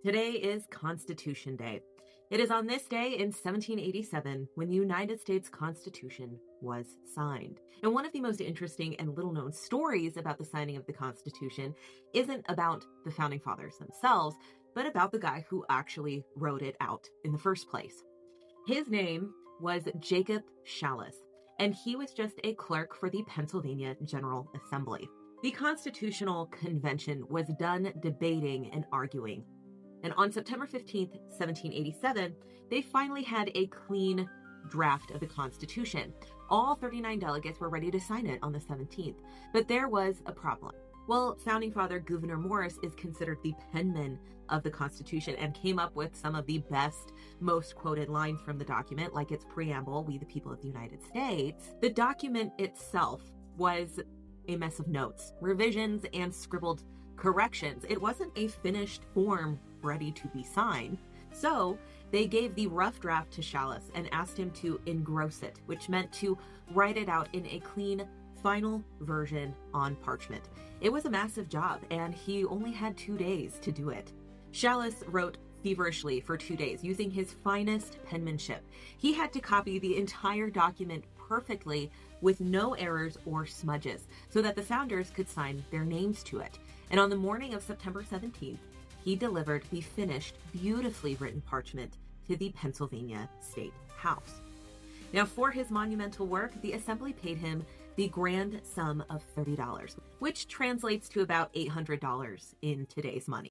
Today is Constitution Day. It is on this day in 1787 when the United States Constitution was signed. And one of the most interesting and little known stories about the signing of the Constitution isn't about the founding fathers themselves, but about the guy who actually wrote it out in the first place. His name was Jacob Shallus, and he was just a clerk for the Pennsylvania General Assembly. The Constitutional Convention was done debating and arguing. And on September 15th, 1787, they finally had a clean draft of the Constitution. All 39 delegates were ready to sign it on the 17th, but there was a problem. Well, founding father Gouverneur Morris is considered the penman of the Constitution and came up with some of the best, most quoted lines from the document, like its preamble, "We the people of the United States." The document itself was a mess of notes, revisions, and scribbled corrections. It wasn't a finished form ready to be signed. So they gave the rough draft to Shallus and asked him to engross it, which meant to write it out in a clean, final version on parchment. It was a massive job, and he only had 2 days to do it. Shallus wrote feverishly for 2 days, using his finest penmanship. He had to copy the entire document perfectly with no errors or smudges so that the founders could sign their names to it. And on the morning of September 17th, he delivered the finished, beautifully written parchment to the Pennsylvania State House. Now, for his monumental work, the Assembly paid him the grand sum of $30, which translates to about $800 in today's money.